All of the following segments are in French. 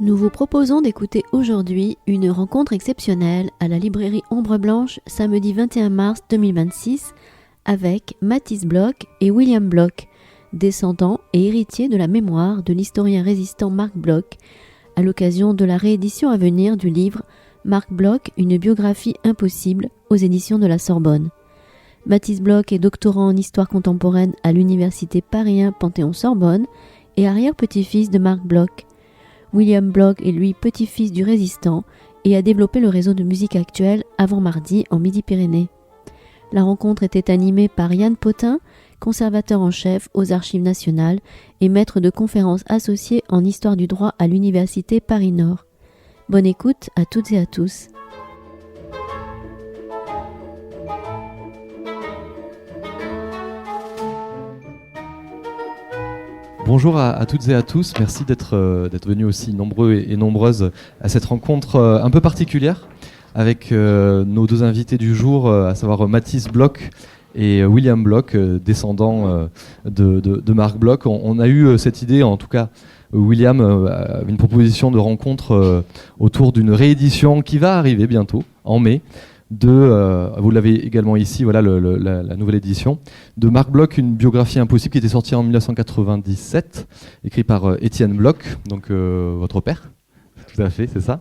Nous vous proposons d'écouter aujourd'hui une rencontre exceptionnelle à la librairie Ombre Blanche samedi 21 mars 2026 avec Mathis Bloch et William Bloch, descendants et héritiers de la mémoire de l'historien résistant Marc Bloch, à l'occasion de la réédition à venir du livre Marc Bloch, une biographie impossible aux éditions de la Sorbonne. Mathis Bloch est doctorant en histoire contemporaine à l'université Paris 1 Panthéon-Sorbonne et arrière-petit-fils de Marc Bloch. William Bloch est lui petit-fils du résistant et a développé le réseau de musique actuelle Avant Mardi en Midi-Pyrénées. La rencontre était animée par Yann Potin, conservateur en chef aux Archives nationales et maître de conférences associé en histoire du droit à l'université Paris-Nord. Bonne écoute à toutes et à tous. Bonjour à toutes et à tous, merci d'être venus aussi nombreux et nombreuses à cette rencontre un peu particulière avec nos deux invités du jour, à savoir Mathis Bloch et William Bloch, descendants de Marc Bloch. On a eu cette idée, en tout cas William, une proposition de rencontre autour d'une réédition qui va arriver bientôt, en mai, vous l'avez également ici, voilà la nouvelle édition, de Marc Bloch, une biographie impossible qui était sortie en 1997, écrite par Étienne Bloch, donc votre père, tout à fait, c'est ça,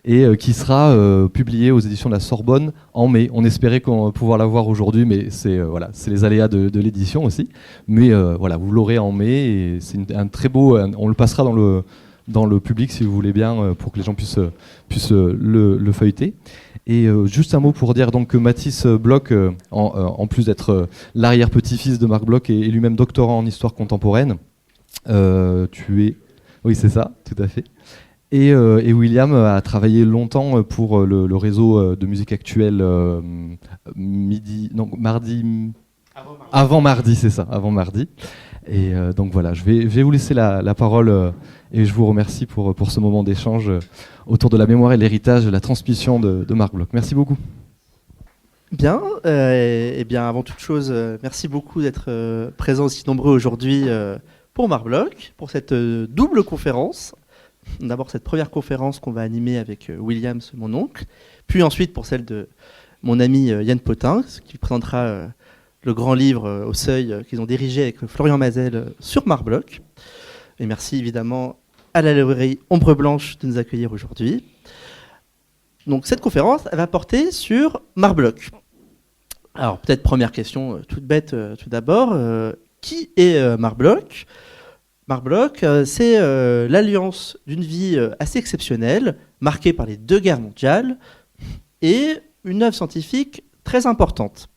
et qui sera publiée aux éditions de la Sorbonne en mai. On espérait pouvoir la voir aujourd'hui, mais c'est les aléas de l'édition aussi. Mais vous l'aurez en mai, et c'est un très beau, on le passera dans le public si vous voulez bien, pour que les gens puissent le feuilleter. Et juste un mot pour dire donc, que Mathis Bloch, en plus d'être l'arrière-petit-fils de Marc Bloch et lui-même doctorant en histoire contemporaine, oui c'est ça, tout à fait. Et William a travaillé longtemps pour le réseau de musique actuelle Avant Mardi, c'est ça, Avant Mardi. Et donc voilà, je vais vous laisser la parole et je vous remercie pour ce moment d'échange autour de la mémoire et de l'héritage, de la transmission de Marc Bloch. Merci beaucoup. Bien, avant toute chose, merci beaucoup d'être présents aussi nombreux aujourd'hui pour Marc Bloch, pour cette double conférence. D'abord cette première conférence qu'on va animer avec William, mon oncle, puis ensuite pour celle de mon ami Yann Potin, qui présentera le grand livre au Seuil qu'ils ont dirigé avec Florian Mazel sur Marc Bloch. Et merci évidemment à la librairie Ombre Blanche de nous accueillir aujourd'hui. Donc cette conférence, elle va porter sur Marc Bloch. Alors peut-être première question toute bête tout d'abord, qui est Marc Bloch ? Marc Bloch, c'est l'alliance d'une vie assez exceptionnelle, marquée par les 2 guerres mondiales, et une œuvre scientifique très importante.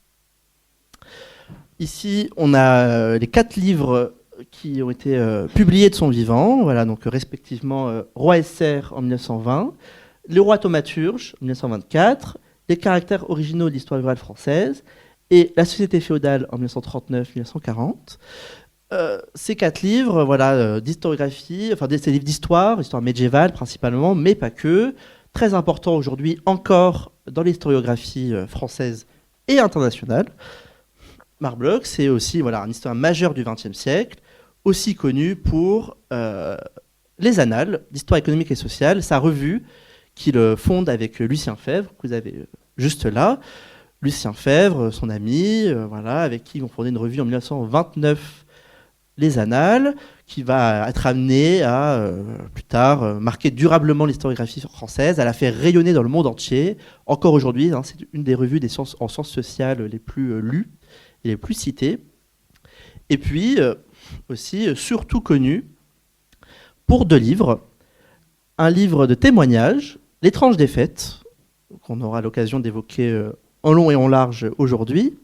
Ici, on a les 4 livres qui ont été publiés de son vivant, voilà, donc respectivement Roi et Serre en 1920, Le Roi Thaumaturge en 1924, Les caractères originaux de l'histoire rurale française et La société féodale en 1939-1940. Ces 4 livres d'historiographie, des livres d'histoire, histoire médiévale principalement, mais pas que, très importants aujourd'hui encore dans l'historiographie française et internationale. Marc Bloch, c'est aussi un historien majeur du XXe siècle, aussi connu pour les Annales d'histoire économique et sociale, sa revue qu'il fonde avec Lucien Febvre, que vous avez juste là. Lucien Febvre, son ami, avec qui ils vont fonder une revue en 1929, Les Annales, qui va être amenée à, plus tard, marquer durablement l'historiographie française. Elle a fait rayonner dans le monde entier. Encore aujourd'hui, c'est une des revues en sciences sociales les plus lues et les plus citées. Et puis, aussi, surtout connu pour 2 livres. Un livre de témoignages, L'étrange défaite, qu'on aura l'occasion d'évoquer en long et en large aujourd'hui,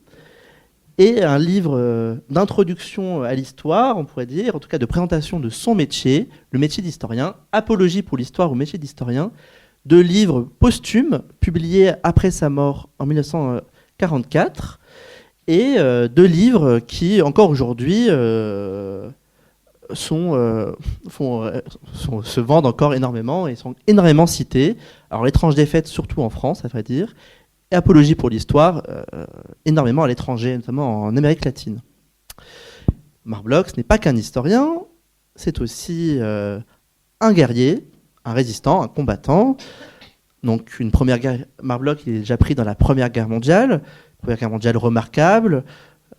et un livre d'introduction à l'histoire, on pourrait dire, en tout cas de présentation de son métier, le métier d'historien, Apologie pour l'histoire au métier d'historien, 2 livres posthumes publiés après sa mort en 1944, et 2 livres qui, encore aujourd'hui, se vendent encore énormément et sont énormément cités. Alors L'étrange défaite, surtout en France, à vrai dire, et Apologie pour l'histoire, énormément à l'étranger, notamment en Amérique latine. Marc Bloch, ce n'est pas qu'un historien, c'est aussi un guerrier, un résistant, un combattant. Donc une première guerre, Marc Bloch il est déjà pris dans la Première Guerre mondiale, remarquable,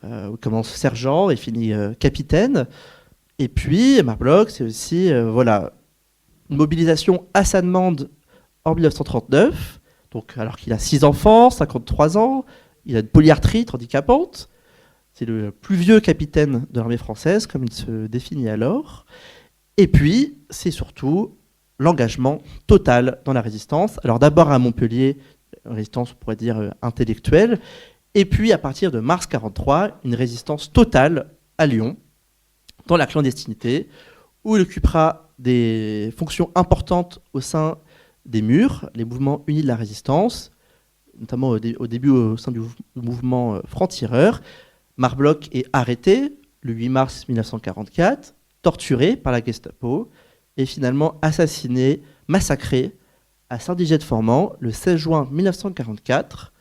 où il commence sergent et finit capitaine. Et puis Marc Bloch, c'est aussi une mobilisation à sa demande en 1939, donc, alors qu'il a 6 enfants, 53 ans, il a une polyarthrite handicapante. C'est le plus vieux capitaine de l'armée française, comme il se définit alors. Et puis, c'est surtout l'engagement total dans la résistance. Alors d'abord à Montpellier, résistance, on pourrait dire, intellectuelle. Et puis, à partir de mars 1943, une résistance totale à Lyon, dans la clandestinité, où il occupera des fonctions importantes au sein des murs, les mouvements unis de la résistance, notamment au début au sein du mouvement franc-tireur. Marc Bloch est arrêté le 8 mars 1944, torturé par la Gestapo et finalement assassiné, massacré à Saint-Dizier-de-Formans le 16 juin 1944,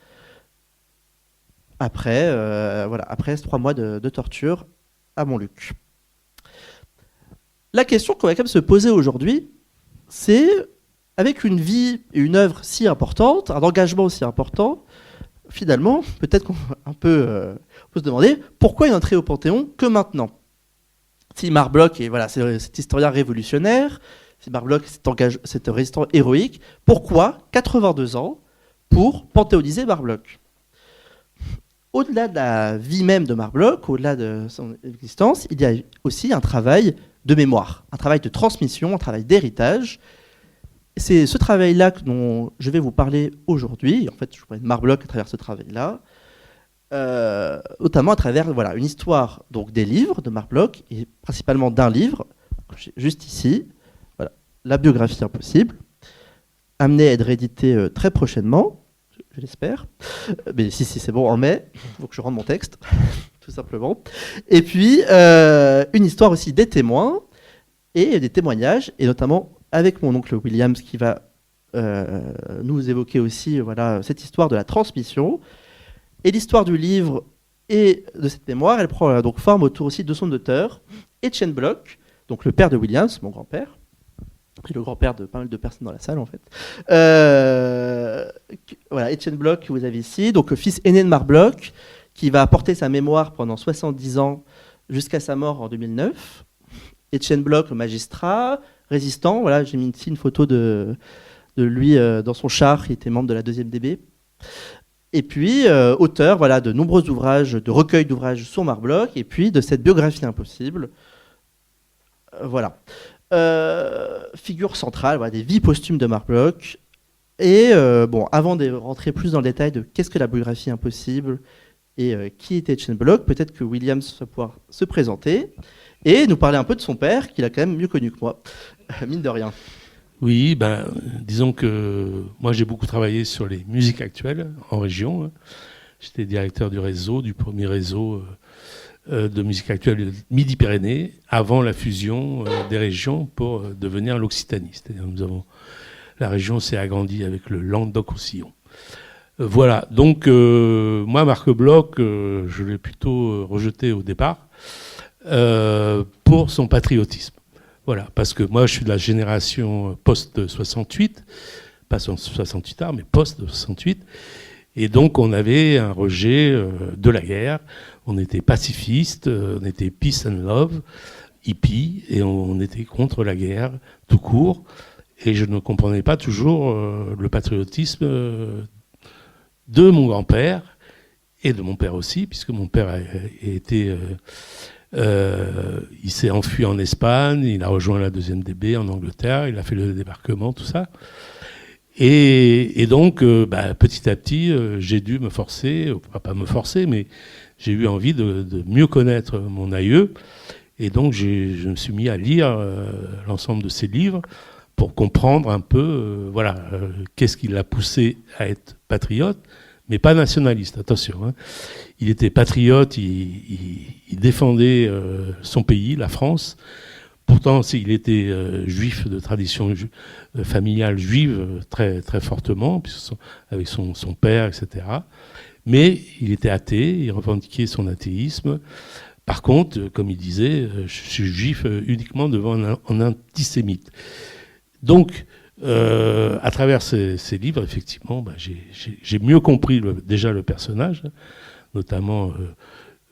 après 3 mois de torture à Montluc. La question qu'on va quand même se poser aujourd'hui, c'est, avec une vie et une œuvre si importante, un engagement aussi important, finalement, peut-être qu'on peut se demander pourquoi il est entré au Panthéon que maintenant. Si Marc Bloch est c'est cet historien révolutionnaire, si Marc Bloch est cet résistant héroïque, pourquoi 82 ans pour panthéoniser Marc Bloch ? Au-delà de la vie même de Marc Bloch, au-delà de son existence, il y a aussi un travail de mémoire, un travail de transmission, un travail d'héritage. C'est ce travail-là dont je vais vous parler aujourd'hui. En fait, je vous parle de Marc Bloch à travers ce travail-là, notamment à travers une histoire donc, des livres de Marc Bloch, et principalement d'un livre, juste ici, La biographie impossible, amené à être réédité très prochainement, je l'espère. Mais si c'est bon, en mai, il faut que je rende mon texte, tout simplement. Et puis, une histoire aussi des témoins et des témoignages, et notamment avec mon oncle Williams qui va nous évoquer aussi cette histoire de la transmission. Et l'histoire du livre et de cette mémoire, elle prend donc forme autour aussi de son auteur, Étienne Bloch, donc le père de Williams, mon grand-père, et le grand-père de pas mal de personnes dans la salle en fait. Étienne Bloch que vous avez ici, donc fils aîné de Marc Bloch, qui va porter sa mémoire pendant 70 ans jusqu'à sa mort en 2009. Étienne Bloch, le magistrat, résistant, j'ai mis ici une photo de lui dans son char, il était membre de la 2e DB. Et puis, auteur de nombreux ouvrages, de recueils d'ouvrages sur Marc Bloch, et puis de cette biographie impossible. Figure centrale des vies posthumes de Marc Bloch. Et avant de rentrer plus dans le détail de qu'est-ce que la biographie impossible et qui était Étienne Bloch, peut-être que Williams va pouvoir se présenter et nous parler un peu de son père, qu'il a quand même mieux connu que moi, mine de rien. Oui, disons que moi j'ai beaucoup travaillé sur les musiques actuelles en région. J'étais directeur du premier réseau de musique actuelle Midi-Pyrénées, avant la fusion des régions pour devenir l'Occitanie. C'est-à-dire la région s'est agrandie avec le Languedoc-Roussillon. Donc moi Marc Bloch, je l'ai plutôt rejeté au départ pour son patriotisme. Parce que moi je suis de la génération post-68, pas 68 ans, mais post-68, et donc on avait un rejet de la guerre, on était pacifiste, on était peace and love, hippie, et on était contre la guerre tout court, et je ne comprenais pas toujours le patriotisme de mon grand-père, et de mon père aussi, puisque mon père il s'est enfui en Espagne, il a rejoint la 2e DB en Angleterre, il a fait le débarquement, tout ça. Et donc, petit à petit, j'ai dû me forcer, pas me forcer, mais j'ai eu envie de mieux connaître mon aïeux. Et donc, je me suis mis à lire l'ensemble de ses livres pour comprendre un peu, qu'est-ce qui l'a poussé à être patriote, mais pas nationaliste, attention. Il était patriote, il défendait son pays, la France. Pourtant, il était juif de tradition familiale juive très, très fortement, avec son père, etc. Mais il était athée, il revendiquait son athéisme. Par contre, comme il disait, je suis juif uniquement devant un antisémite. Donc, À travers ces livres, effectivement, j'ai mieux compris déjà le personnage, notamment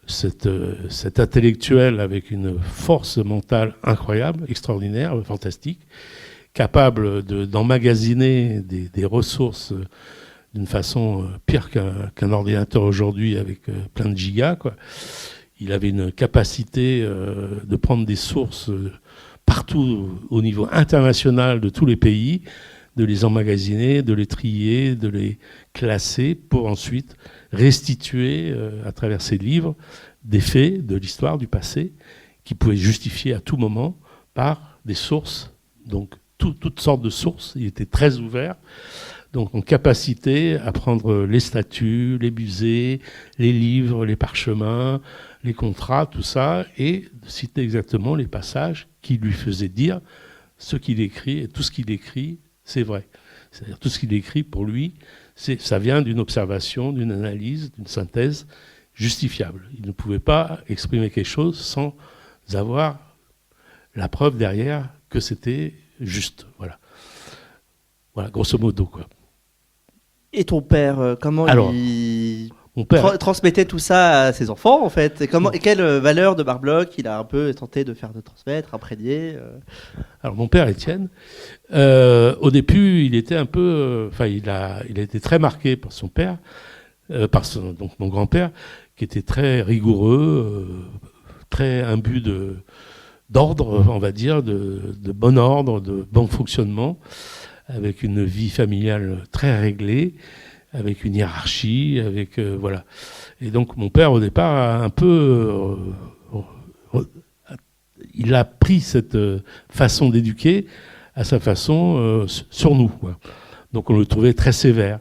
cet intellectuel avec une force mentale incroyable, extraordinaire, fantastique, capable d'emmagasiner des ressources d'une façon pire qu'un ordinateur aujourd'hui avec plein de gigas, quoi. Il avait une capacité de prendre des sources partout au niveau international de tous les pays, de les emmagasiner, de les trier, de les classer pour ensuite restituer à travers ces livres des faits de l'histoire du passé qui pouvaient justifier à tout moment par des sources, donc toutes sortes de sources. Il était très ouvert, donc en capacité à prendre les statuts, les musées, les livres, les parchemins, les contrats, tout ça, et de citer exactement les passages qui lui faisaient dire ce qu'il écrit, et tout ce qu'il écrit, c'est vrai. C'est-à-dire tout ce qu'il écrit, pour lui, ça vient d'une observation, d'une analyse, d'une synthèse justifiable. Il ne pouvait pas exprimer quelque chose sans avoir la preuve derrière que c'était juste. Voilà, grosso modo, quoi. Et ton père, comment il mon père transmettait tout ça à ses enfants, en fait? Et quelle valeur de Marc Bloch il a un peu tenté de faire de transmettre, imprégner Alors, mon père, Étienne, au début, il était un peu... il a été très marqué par son père, donc mon grand-père, qui était très rigoureux, très imbu d'ordre, on va dire, de bon ordre, de bon fonctionnement, avec une vie familiale très réglée, avec une hiérarchie, voilà. Et donc mon père au départ a un peu, il a pris cette façon d'éduquer à sa façon sur nous, quoi. Donc on le trouvait très sévère.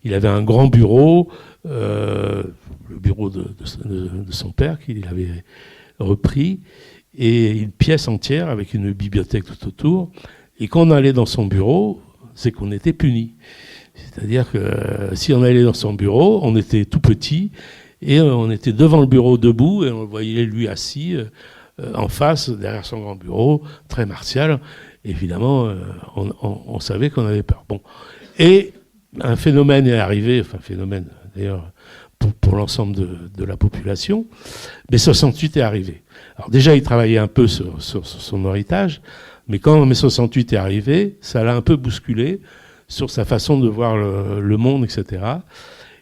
Il avait un grand bureau, le bureau de son père qu'il avait repris, et une pièce entière avec une bibliothèque tout autour. Et quand on allait dans son bureau, c'est qu'on était puni. C'est-à-dire que si on allait dans son bureau, on était tout petit et on était devant le bureau debout et on le voyait lui assis en face, derrière son grand bureau, très martial. Évidemment, on savait qu'on avait peur. Bon. Et un phénomène est arrivé, d'ailleurs pour l'ensemble de la population, mai 68 est arrivé. Alors déjà, il travaillait un peu sur son héritage, mais quand mai 68 est arrivé, ça l'a un peu bousculé sur sa façon de voir le monde, etc.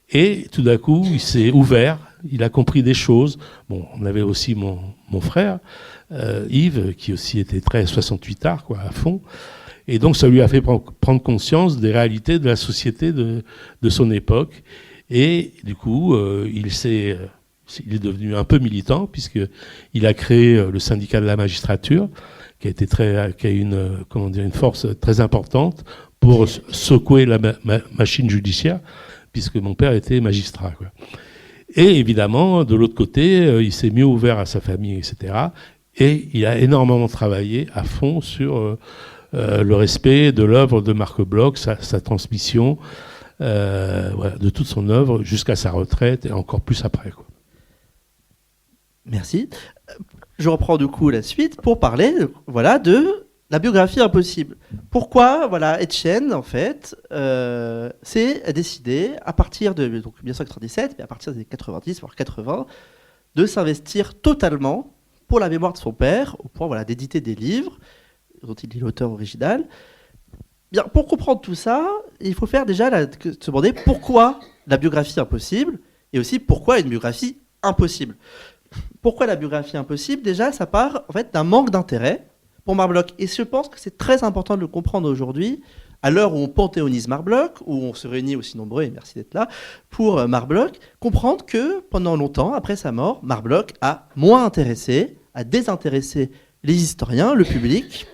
Et tout d'un coup, il s'est ouvert, il a compris des choses. Bon, on avait aussi mon frère, Yves, qui aussi était très 68ard, quoi, à fond. Et donc, ça lui a fait prendre conscience des réalités de la société de son époque. Et du coup, il est devenu un peu militant, puisqu'il a créé le syndicat de la magistrature, qui a une force très importante pour secouer la machine judiciaire, puisque mon père était magistrat, quoi. Et évidemment, de l'autre côté, il s'est mieux ouvert à sa famille, etc. Et il a énormément travaillé à fond sur le respect de l'œuvre de Marc Bloch, sa transmission, de toute son œuvre jusqu'à sa retraite et encore plus après, quoi. Merci. Je reprends du coup la suite pour parler de la biographie impossible. Pourquoi Etienne, en fait, s'est décidé, à partir de 1997, mais à partir des 90, voire 80, de s'investir totalement pour la mémoire de son père, au point d'éditer des livres dont il est l'auteur original. Bien, pour comprendre tout ça, il faut faire déjà se demander pourquoi la biographie impossible, et aussi pourquoi une biographie impossible. Pourquoi la biographie impossible? Déjà, ça part en fait d'un manque d'intérêt pour Marc Bloch. Et je pense que c'est très important de le comprendre aujourd'hui, à l'heure où on panthéonise Marc Bloch, où on se réunit aussi nombreux, et merci d'être là, pour Marc Bloch, comprendre que pendant longtemps, après sa mort, Marc Bloch a moins intéressé, a désintéressé les historiens, le public.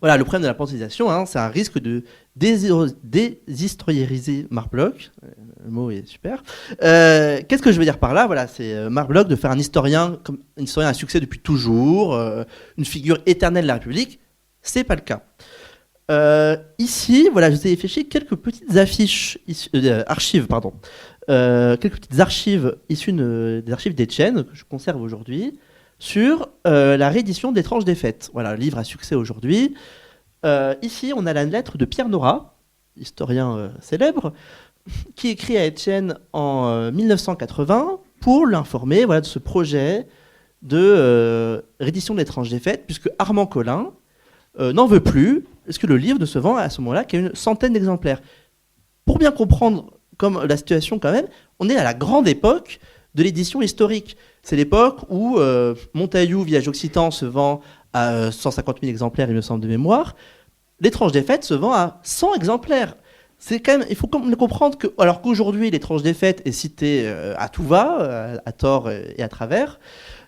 Voilà, le problème de la panthéonisation, c'est un risque de déshistoriériser Marc Bloch. Le mot est super. Qu'est-ce que je veux dire par là? C'est Marc Bloch de faire un historien à succès depuis toujours, une figure éternelle de la République. C'est pas le cas. Ici, je vous ai fait quelques petites archives, quelques petites archives issues des archives d'Etienne que je conserve aujourd'hui sur la réédition d'Étranges défaites. Voilà, le livre à succès aujourd'hui. Ici, on a la lettre de Pierre Nora, historien célèbre, qui écrit à Étienne en 1980 pour l'informer de ce projet de réédition de L'Étrange Défaite, puisque Armand Collin n'en veut plus, parce que le livre ne se vend à ce moment-là qu'à une centaine d'exemplaires. Pour bien comprendre comme la situation quand même, on est à la grande époque de l'édition historique. C'est l'époque où Montaillou, Village Occitan, se vend à 150 000 exemplaires, il me semble, de mémoire. L'Étrange Défaite se vend à 100 exemplaires. C'est quand même, il faut comprendre que, alors qu'aujourd'hui, L'Étrange Défaite est cité à tout va, à tort et à travers,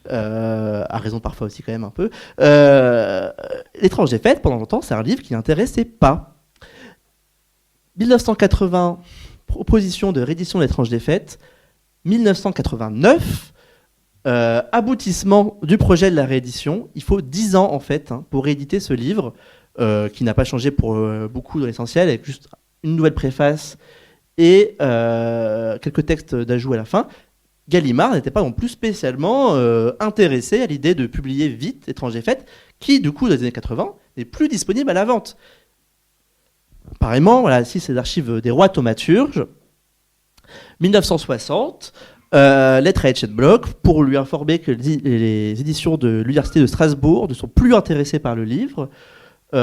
à raison parfois aussi quand même un peu, L'Étrange Défaite, pendant longtemps, c'est un livre qui n'intéressait pas. 1980, proposition de réédition de L'Étrange Défaite. 1989, aboutissement du projet de la réédition. Il faut 10 ans en fait pour rééditer ce livre qui n'a pas changé pour beaucoup dans l'essentiel, avec juste une nouvelle préface et quelques textes d'ajout à la fin. Gallimard n'était pas non plus spécialement intéressé à l'idée de publier vite L'Étrange Défaite, qui du coup dans les années 80 n'est plus disponible à la vente. Pareillement, ici c'est l'archive des rois thaumaturges. 1960, lettre à Étienne Bloch pour lui informer que les éditions de l'Université de Strasbourg ne sont plus intéressées par le livre, qui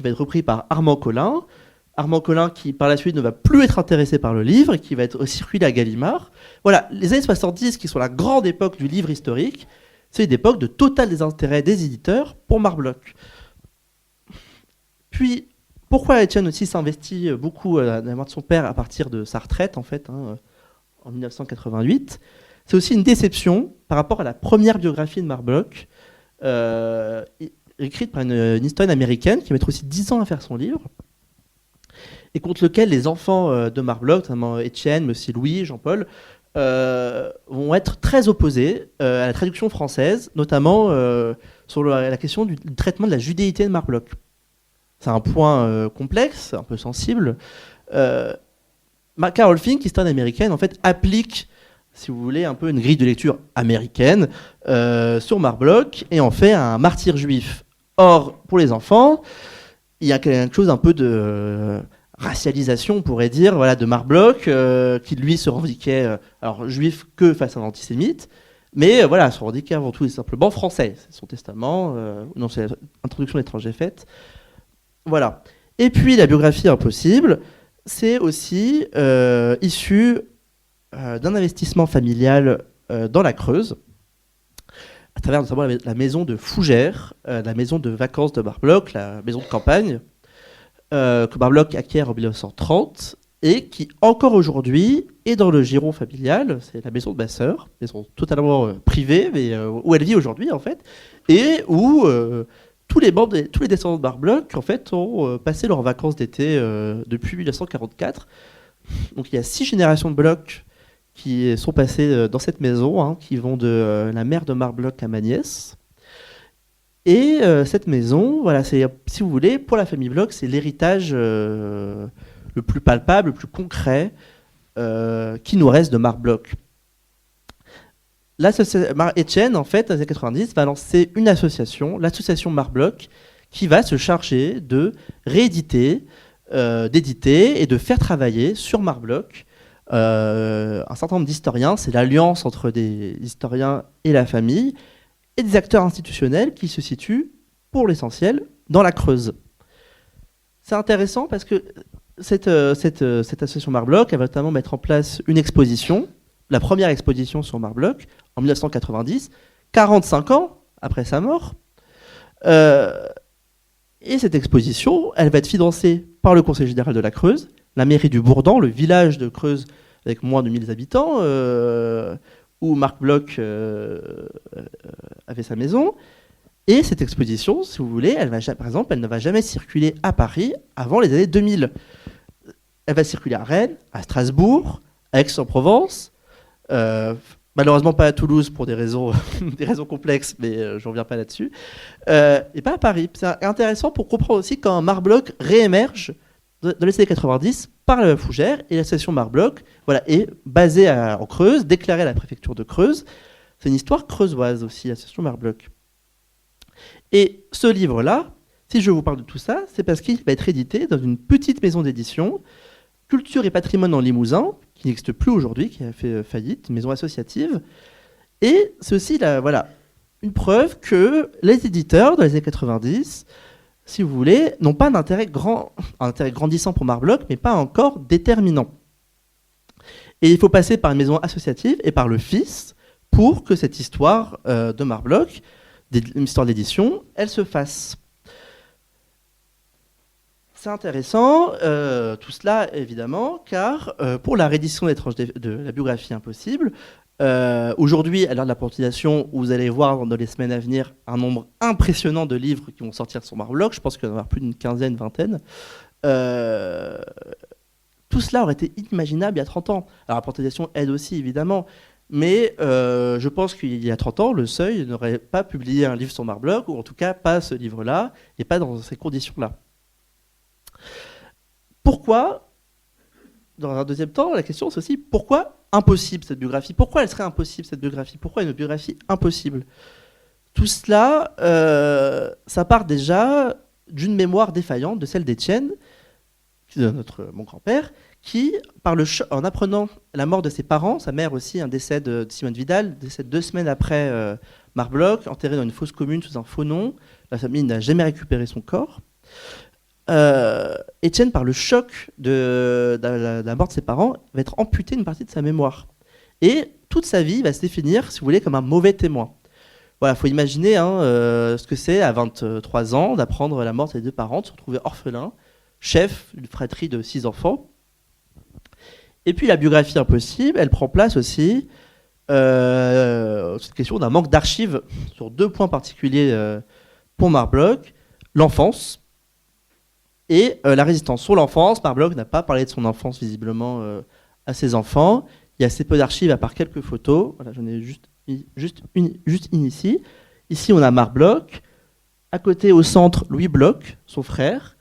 va être repris par Armand Collin. Armand Collin qui par la suite ne va plus être intéressé par le livre et qui va être circulé à Gallimard. Voilà, les années 70 qui sont la grande époque du livre historique, c'est une époque de total désintérêt des éditeurs pour Marc Bloch. Puis, pourquoi Étienne aussi s'investit beaucoup à la mort de son père à partir de sa retraite en fait, en 1988, c'est aussi une déception par rapport à la première biographie de Marc Bloch, écrite par une historienne américaine qui va mettre aussi 10 ans à faire son livre, et contre lequel les enfants de Marc Bloch, notamment Étienne, mais aussi Louis, Jean-Paul, vont être très opposés à la traduction française, notamment sur la question du traitement de la judéité de Marc Bloch. C'est un point complexe, un peu sensible. Carol Fink, historienne américaine, en fait, applique, si vous voulez, un peu une grille de lecture américaine sur Marc Bloch et en fait un martyr juif. Or, pour les enfants, il y a quelque chose un peu de racialisation, on pourrait dire, de Marc Bloch, qui lui se revendiquait alors juif que face à un antisémite, mais se revendiquait avant tout et simplement français. C'est son testament, non, c'est l'introduction de L'Étrange Défaite. Voilà. Et puis la biographie Impossible, c'est aussi issu d'un investissement familial dans la Creuse, à travers notamment la maison de Fougères, la maison de vacances de Marc Bloch, la maison de campagne, que Marc Bloch acquiert en 1930 et qui, encore aujourd'hui, est dans le giron familial. C'est la maison de ma sœur, maison totalement privée, mais où elle vit aujourd'hui, en fait, et où tous les descendants de Marc Bloch, en fait, ont passé leurs vacances d'été depuis 1944. Donc il y a 6 générations de Bloch qui sont passées dans cette maison, qui vont de la mère de Marc Bloch à ma nièce. Et cette maison, c'est, si vous voulez, pour la famille Bloch, c'est l'héritage le plus palpable, le plus concret qui nous reste de Marc Bloch. Étienne, en fait, dans les années 90, va lancer une association, l'association Marc Bloch, qui va se charger de rééditer, d'éditer et de faire travailler sur Marc Bloch un certain nombre d'historiens. C'est l'alliance entre des historiens et la famille, et des acteurs institutionnels qui se situent, pour l'essentiel, dans la Creuse. C'est intéressant parce que cette association Marc Bloch, elle va notamment mettre en place une exposition, la première exposition sur Marc Bloch, en 1990, 45 ans après sa mort. Et cette exposition, elle va être financée par le Conseil général de la Creuse, la mairie du Bourdan, le village de Creuse avec moins de 1000 habitants, où Marc Bloch avait sa maison. Et cette exposition, si vous voulez, par exemple, elle ne va jamais circuler à Paris avant les années 2000. Elle va circuler à Rennes, à Strasbourg, à Aix-en-Provence, malheureusement pas à Toulouse pour des raisons complexes, mais je ne reviens pas là-dessus, et pas à Paris. C'est intéressant pour comprendre aussi quand Marc Bloch réémerge dans les années 90 par la Fougère, et l'association Marc Bloch est basée en Creuse, déclarée à la préfecture de Creuse. C'est une histoire creusoise aussi, l'association Marc Bloch. Et ce livre-là, Si je vous parle de tout ça, c'est parce qu'il va être édité dans une petite maison d'édition, Culture et Patrimoine en Limousin, qui n'existe plus aujourd'hui, qui a fait faillite, une maison associative. Et c'est aussi une preuve que les éditeurs, dans les années 90, si vous voulez, n'ont pas un intérêt grandissant pour Marc-Bloch, mais pas encore déterminant. Et il faut passer par une maison associative et par le fils pour que cette histoire de Marc-Bloch, une histoire d'édition, elle se fasse. C'est intéressant, tout cela évidemment, car pour la réédition de la biographie impossible, aujourd'hui, à l'heure de la publication, vous allez voir dans les semaines à venir un nombre impressionnant de livres qui vont sortir sur Marc-Bloch. Je pense qu'il y en aura plus d'une quinzaine, vingtaine. Tout cela aurait été inimaginable il y a 30 ans. Alors la portalisation aide aussi, évidemment. Mais je pense qu'il y a 30 ans, le Seuil n'aurait pas publié un livre sur Marc-Bloch, ou en tout cas pas ce livre-là, et pas dans ces conditions-là. Pourquoi, dans un deuxième temps, la question c'est aussi pourquoi impossible cette biographie ? Pourquoi elle serait impossible cette biographie ? Pourquoi une biographie impossible ? Tout cela, ça part déjà d'une mémoire défaillante, de celle d'Étienne, mon grand-père, qui, en apprenant la mort de ses parents, sa mère aussi, un décès de Simone Vidal, décède 2 semaines après Marc-Bloch, enterré dans une fosse commune sous un faux nom. La famille n'a jamais récupéré son corps. Étienne, par le choc de la mort de ses parents, va être amputé d'une partie de sa mémoire. Et toute sa vie va se définir, si vous voulez, comme un mauvais témoin. Voilà, il faut imaginer ce que c'est à 23 ans d'apprendre la mort de ses 2 parents, de se retrouver orphelin, chef d'une fratrie de 6 enfants. Et puis la biographie impossible, elle prend place aussi cette question d'un manque d'archives sur 2 points particuliers pour Marc-Bloch, l'enfance et la résistance. Sur l'enfance, Marc-Bloch n'a pas parlé de son enfance visiblement à ses enfants. Il y a assez peu d'archives à part quelques photos. Voilà, j'en ai juste une ici. Ici, on a Marc-Bloch. À côté, au centre, Louis Bloch, son frère.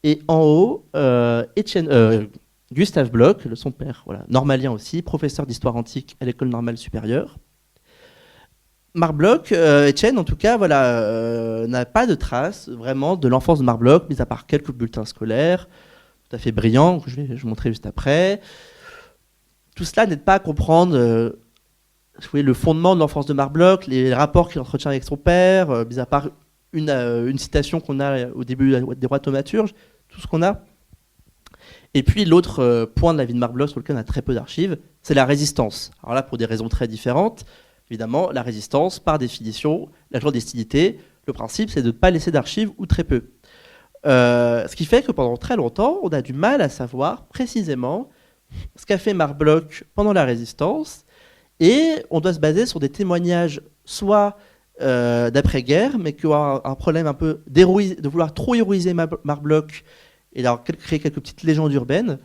Et en haut, Gustave Bloch, son père, voilà, normalien aussi, professeur d'histoire antique à l'école normale supérieure. Marc-Bloch, Étienne, en tout cas, n'a pas de traces vraiment de l'enfance de Marc-Bloch, mis à part quelques bulletins scolaires, tout à fait brillants, que je vais vous montrer juste après. Tout cela n'aide pas à comprendre le fondement de l'enfance de Marc-Bloch, les rapports qu'il entretient avec son père, mis à part une citation qu'on a au début des Rois thaumaturges, tout ce qu'on a. Et puis l'autre point de la vie de Marc-Bloch sur lequel on a très peu d'archives, c'est la résistance. Alors là, pour des raisons très différentes. Évidemment, la résistance, par définition, la clandestinité, le principe, c'est de ne pas laisser d'archives ou très peu. Ce qui fait que pendant très longtemps, on a du mal à savoir précisément ce qu'a fait Marc-Bloch pendant la résistance, et on doit se baser sur des témoignages soit d'après-guerre, mais qui ont un problème un peu de vouloir trop héroïser Marc-Bloch et d'avoir créé quelques petites légendes urbaines,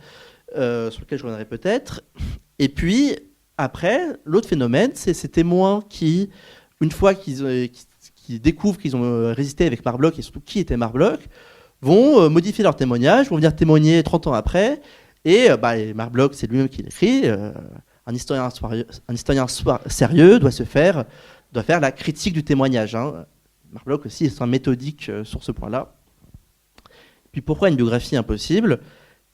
sur lesquelles je reviendrai peut-être. Et puis, après, l'autre phénomène, c'est ces témoins qui, une fois qu'ils découvrent qu'ils ont résisté avec Marc-Bloch, et surtout qui était Marc-Bloch, vont modifier leur témoignage, vont venir témoigner 30 ans après, et Marc-Bloch, c'est lui-même qui l'écrit, un historien sérieux doit faire la critique du témoignage. Marc-Bloch aussi est un méthodique sur ce point-là. Puis pourquoi une biographie impossible ?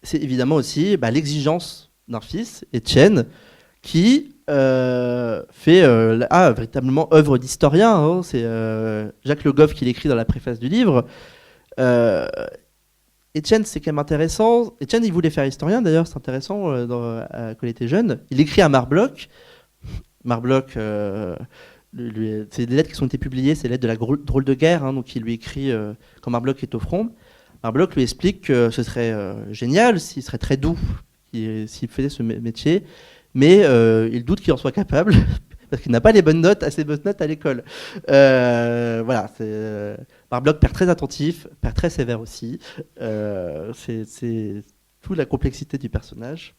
C'est évidemment aussi l'exigence d'un fils, Étienne, qui fait véritablement œuvre d'historien. C'est Jacques Le Goff qui l'écrit dans la préface du livre. Étienne, c'est quand même intéressant. Étienne, il voulait faire historien, d'ailleurs, c'est intéressant quand il était jeune. Il écrit à Marc-Bloch. Marc-Bloch, c'est des lettres qui ont été publiées, c'est les lettres de la drôle de guerre, donc il lui écrit quand Marc-Bloch est au front. Marc-Bloch lui explique que ce serait génial, s'il serait très doux s'il faisait ce métier, mais il doute qu'il en soit capable, parce qu'il n'a pas assez bonnes notes à l'école. Marc-Bloch, père très attentif, père très sévère aussi. C'est toute la complexité du personnage.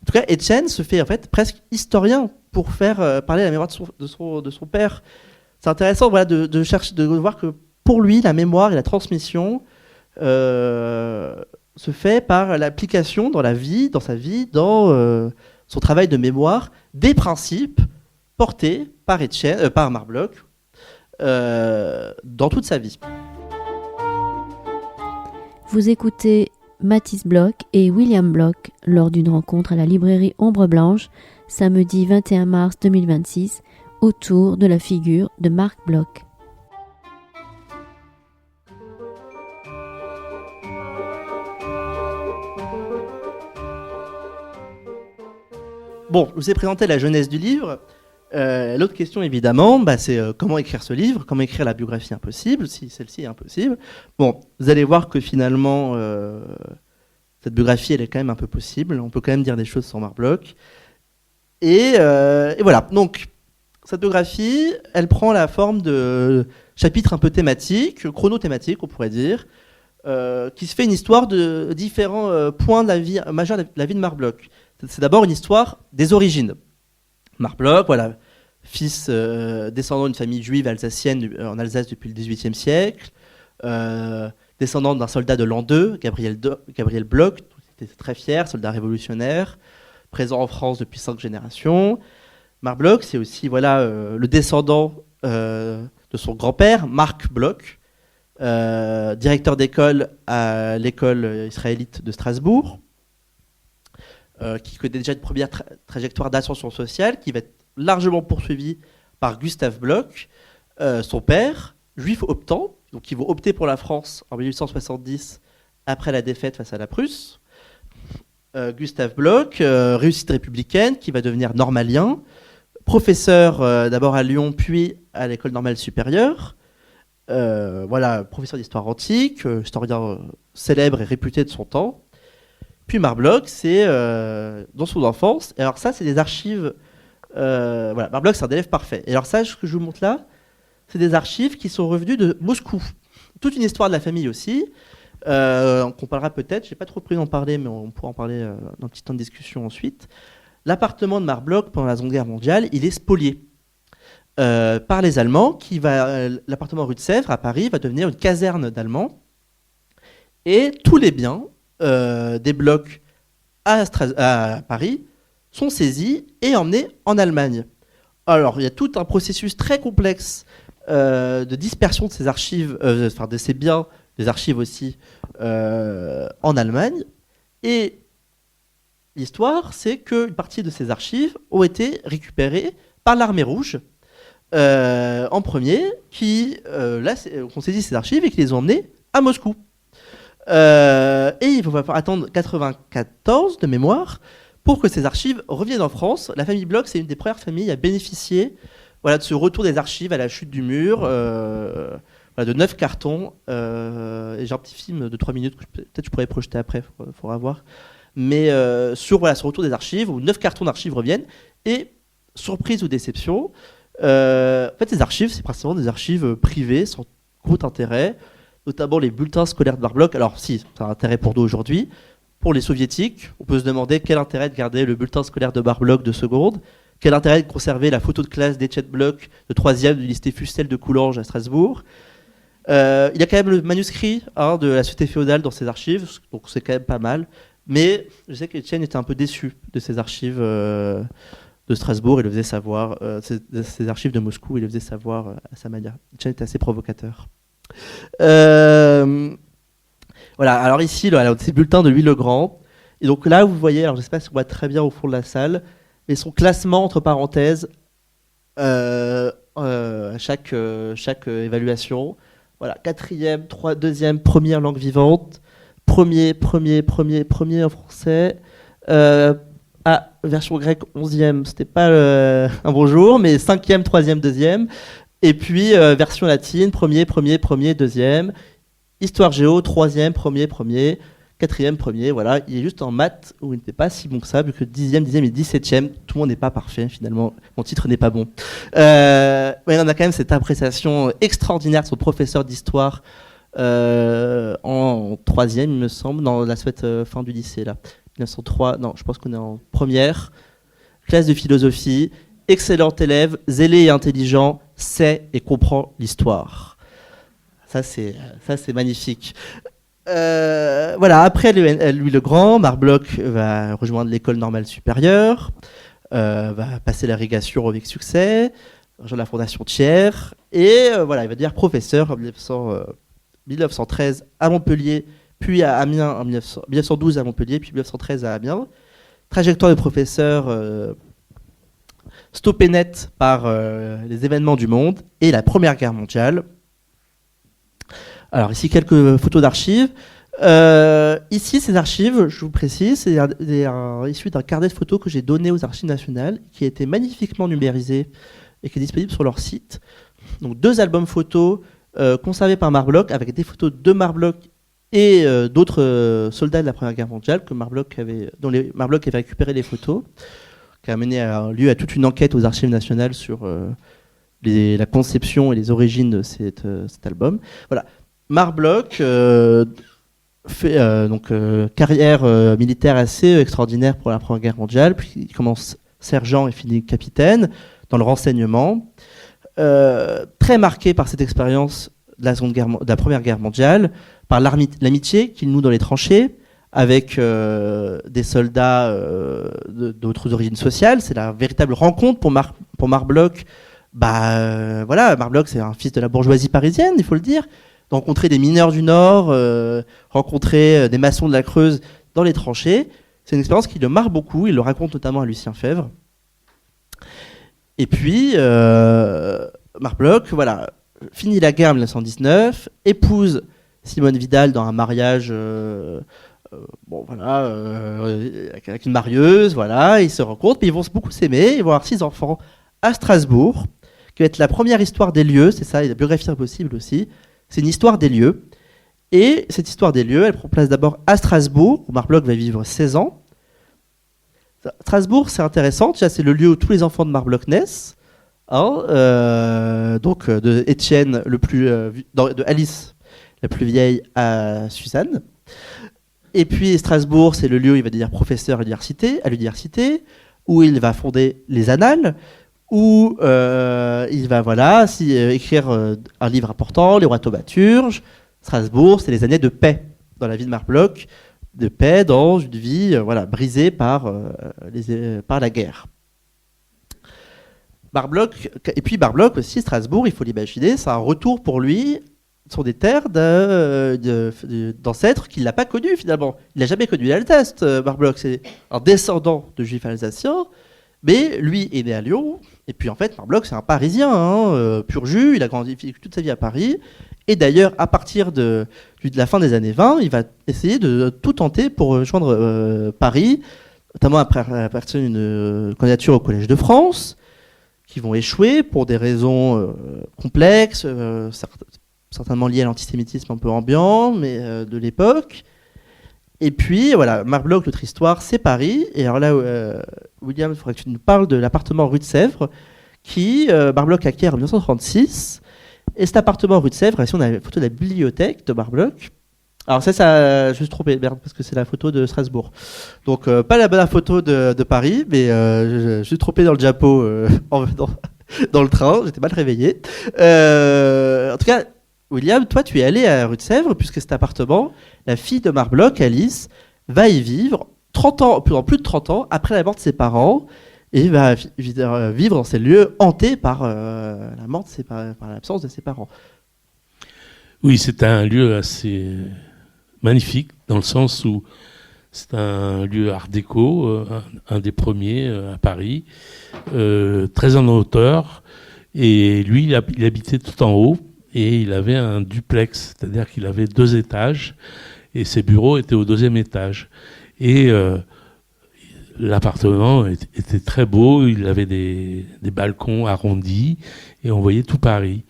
En tout cas, Étienne se fait en fait presque historien pour faire parler la mémoire de son père. C'est intéressant de chercher, de voir que pour lui, la mémoire et la transmission se fait par l'application dans sa vie, dans son travail de mémoire, des principes portés par Marc-Bloch dans toute sa vie. Vous écoutez Mathis Bloch et William Bloch lors d'une rencontre à la librairie Ombre Blanche, samedi 21 mars 2026, autour de la figure de Marc Bloch. Bon, je vous ai présenté la jeunesse du livre. L'autre question, évidemment, c'est comment écrire ce livre, comment écrire la biographie impossible, si celle-ci est impossible. Bon, vous allez voir que finalement, cette biographie, elle est quand même un peu possible. On peut quand même dire des choses sur Marc Bloch. Et voilà, donc, cette biographie, elle prend la forme de chapitres un peu thématiques, chronothématiques, on pourrait dire, qui se fait une histoire de différents points de la vie majeure de la vie de Marc Bloch. C'est d'abord une histoire des origines. Marc Bloch, voilà, fils descendant d'une famille juive alsacienne en Alsace depuis le XVIIIe siècle, descendant d'un soldat de l'an 2, Gabriel Bloch, qui était très fier, soldat révolutionnaire, présent en France depuis 5 générations. Marc Bloch, c'est aussi le descendant de son grand-père, Marc Bloch, directeur d'école à l'école israélite de Strasbourg, qui connaît déjà une première trajectoire d'ascension sociale, qui va être largement poursuivie par Gustave Bloch, son père, juif optant, donc qui vont opter pour la France en 1870 après la défaite face à la Prusse. Gustave Bloch, réussite républicaine, qui va devenir normalien, professeur d'abord à Lyon, puis à l'école normale supérieure. Professeur d'histoire antique, historien célèbre et réputé de son temps. Puis Marc Bloch, c'est dans son enfance. Et alors ça, c'est des archives. Marc Bloch, c'est un élève parfait. Et alors ça, ce que je vous montre là, c'est des archives qui sont revenues de Moscou. Toute une histoire de la famille aussi, qu'on parlera peut-être. Je n'ai pas trop pris d'en parler, mais on pourra en parler dans un petit temps de discussion ensuite. L'appartement de Marc Bloch pendant la Seconde Guerre mondiale, il est spolié par les Allemands. L'appartement rue de Sèvres à Paris va devenir une caserne d'Allemands. Et tous les biens des Bloch à Paris sont saisis et emmenés en Allemagne. Alors, il y a tout un processus très complexe de dispersion de ces archives, de ces biens, des archives aussi, en Allemagne. Et l'histoire, c'est qu'une partie de ces archives ont été récupérées par l'Armée Rouge en premier, qui ont saisi ces archives et qui les ont emmenées à Moscou. Et il va falloir attendre 1994 de mémoire pour que ces archives reviennent en France. La famille Bloch, c'est une des premières familles à bénéficier de ce retour des archives à la chute du mur, de 9 cartons. Et j'ai un petit film de 3 minutes que peut-être je pourrais projeter après, il faudra voir. Mais sur ce retour des archives, où 9 cartons d'archives reviennent. Et, surprise ou déception, en fait, ces archives, c'est principalement des archives privées, sans gros intérêt, notamment les bulletins scolaires de Marc Bloch. Alors si, ça a un intérêt pour nous aujourd'hui. Pour les soviétiques, on peut se demander quel intérêt de garder le bulletin scolaire de Marc Bloch de seconde, quel intérêt de conserver la photo de classe d'Étienne Bloch de 3e du lycée Fustel de Coulanges à Strasbourg. Il y a quand même le manuscrit de la société féodale dans ses archives, donc c'est quand même pas mal. Mais je sais qu'Étienne était un peu déçu de ces archives de Strasbourg, il le faisait savoir, ces archives de Moscou, il le faisait savoir à sa manière. Étienne était assez provocateur. Alors ici, c'est bulletin de Louis le Grand. Et donc là, vous voyez, alors je ne sais pas si on voit très bien au fond de la salle, mais son classement entre parenthèses à chaque évaluation. Voilà, 4e, 2e, première langue vivante, premier en français. Version grecque, 11e, c'était pas un bon jour, mais 5e, 3e, 2e. Et puis, version latine, premier, 2e. Histoire géo, 3e, premier, 4e, premier. Voilà, il est juste en maths où il n'était pas si bon que ça, vu que 10e et 17e, tout le monde n'est pas parfait finalement. Mon titre n'est pas bon. Mais on a quand même cette appréciation extraordinaire de son professeur d'histoire en 3e, il me semble, dans la suite fin du lycée, là. 1903, non, je pense qu'on est en première. Classe de philosophie, excellent élève, zélé et intelligent, sait et comprend l'histoire. Ça, c'est magnifique. Après Louis le Grand, Marc Bloch va rejoindre l'école normale supérieure, va passer l'agrégation avec succès, rejoindre la fondation Thiers, et il va devenir professeur en 1913 à Montpellier, puis à Amiens en 1912 à Montpellier, puis 1913 à Amiens. Trajectoire de professeur stoppée net par les événements du monde et la Première Guerre mondiale. Alors ici quelques photos d'archives. Ici ces archives, je vous précise, c'est issu d'un carnet de photos que j'ai donné aux Archives nationales, qui a été magnifiquement numérisé et qui est disponible sur leur site. Donc 2 albums photos conservés par Marc Bloch, avec des photos de Marc Bloch et d'autres soldats de la Première Guerre mondiale dont Marc Bloch avait récupéré les photos, qui a mené lieu à toute une enquête aux Archives nationales sur la conception et les origines de cet album. Voilà. Marc Bloch fait carrière militaire assez extraordinaire pour la Première Guerre mondiale, puis il commence sergent et finit capitaine dans le renseignement, très marqué par cette expérience de la Première Guerre mondiale, par l'amitié qu'il noue dans les tranchées avec des soldats d'autres origines sociales. C'est la véritable rencontre pour Marc Bloch. Marc Bloch, c'est un fils de la bourgeoisie parisienne, il faut le dire. Rencontrer des mineurs du Nord, rencontrer des maçons de la Creuse dans les tranchées, c'est une expérience qui le marque beaucoup. Il le raconte notamment à Lucien Febvre. Et puis, Marc Bloch, finit la guerre en 1919, épouse Simone Vidal dans un mariage avec une marieuse, ils se rencontrent, puis ils vont beaucoup s'aimer, ils vont avoir 6 enfants à Strasbourg, qui va être la première histoire des lieux, c'est ça, et la biographie impossible aussi. C'est une histoire des lieux. Et cette histoire des lieux, elle prend place d'abord à Strasbourg, où Marc Bloch va vivre 16 ans. Strasbourg, c'est intéressant. Déjà, c'est le lieu où tous les enfants de Marc Bloch naissent. De Étienne, de Alice, la plus vieille, à Suzanne. Et puis Strasbourg, c'est le lieu où il va devenir professeur à l'université, où il va fonder les Annales, où il va écrire un livre important, Les Rois thaumaturges. Strasbourg, c'est les années de paix dans la vie de Marc Bloch, de paix dans une vie brisée par la guerre. Marc Bloch aussi, Strasbourg, il faut l'imaginer, c'est un retour pour lui, sont des terres d'ancêtres qu'il n'a pas connus finalement. Il n'a jamais connu l'Alsace, Marc Bloch, c'est un descendant de juifs alsaciens. Mais lui est né à Lyon, et puis en fait, Marc Bloch, c'est un Parisien, pur jus, il a grandi toute sa vie à Paris, et d'ailleurs, à partir de la fin des années 20, il va essayer de tout tenter pour rejoindre Paris, notamment à partir d'une candidature au Collège de France, qui vont échouer pour des raisons complexes, certainement liées à l'antisémitisme un peu ambiant, mais de l'époque. Et puis, Marc Bloch, notre histoire, c'est Paris. Et alors là, William, il faudrait que tu nous parles de l'appartement rue de Sèvres, qui Marc Bloch acquiert en 1936. Et cet appartement rue de Sèvres, ici on a une photo de la bibliothèque de Marc Bloch. Alors ça, je me suis trompé, merde, parce que c'est la photo de Strasbourg. Donc, pas la bonne photo de Paris, mais je suis trompé dans le diapo dans le train, j'étais mal réveillé. En tout cas, William, toi, tu es allé à rue de Sèvres, puisque cet appartement, la fille de Marc Bloch, Alice, va y vivre pendant plus de 30 ans après la mort de ses parents, et va vivre dans ces lieux hantés par par l'absence de ses parents. Oui, c'est un lieu assez magnifique, dans le sens où c'est un lieu art déco, un des premiers à Paris, très en hauteur, et lui, il habitait tout en haut. Et il avait un duplex, c'est-à-dire qu'il avait 2 étages, et ses bureaux étaient au 2e étage. Et l'appartement était très beau, il avait des balcons arrondis, et on voyait tout Paris.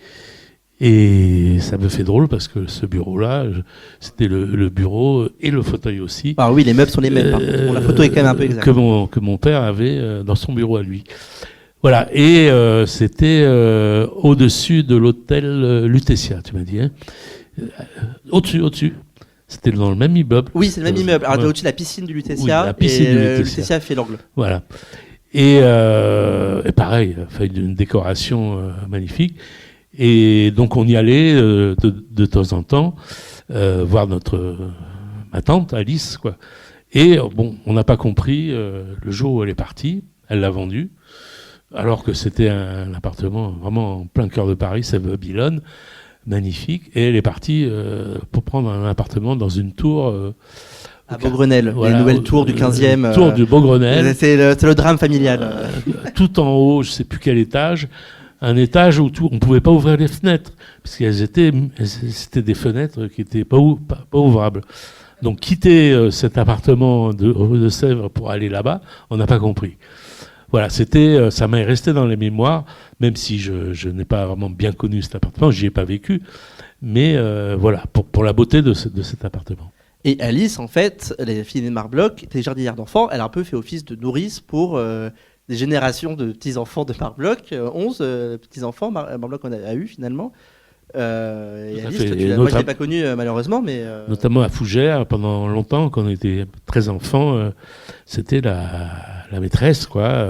Et ça me fait drôle, parce que ce bureau-là, c'était le bureau et le fauteuil aussi. Ah oui, les meubles sont les mêmes. La photo est quand même un peu exacte. Que mon père avait dans son bureau à lui. Voilà, et c'était au-dessus de l'hôtel Lutetia, tu m'as dit, hein. Au-dessus. C'était dans le même immeuble. Oui, c'est le même immeuble. Alors, au-dessus de la piscine du Lutetia, la piscine du Lutetia fait l'angle. Voilà. Et pareil, une décoration magnifique. Et donc, on y allait de temps en temps voir ma tante, Alice, quoi. Et on n'a pas compris le jour où elle est partie, elle l'a vendu. Alors que c'était un appartement vraiment en plein cœur de Paris, c'est Babylone. magnifique, et elle est partie pour prendre un appartement dans une tour à Beaugrenelle, voilà, les nouvelles tours du 15e. Tour du Beaugrenelle. C'est le drame familial. Tout en haut, je ne sais plus quel étage, un étage où on ne pouvait pas ouvrir les fenêtres, parce c'était des fenêtres qui n'étaient pas ouvrables. Donc quitter cet appartement de rue de Sèvres pour aller là-bas, on n'a pas compris. Voilà, ça m'est resté dans les mémoires, même si je n'ai pas vraiment bien connu cet appartement, j'y ai pas vécu, mais voilà, pour la beauté de cet appartement. Et Alice, en fait, les filles de Marc-Bloch, était jardinière d'enfants, elle a un peu fait office de nourrice pour des générations de petits-enfants de Marc-Bloch, 11 petits-enfants, Marc-Bloch en a eu finalement. Et Alice, moi je ne l'ai pas connue malheureusement, mais... Notamment à Fougères, pendant longtemps, quand on était très enfant, c'était la maîtresse, quoi.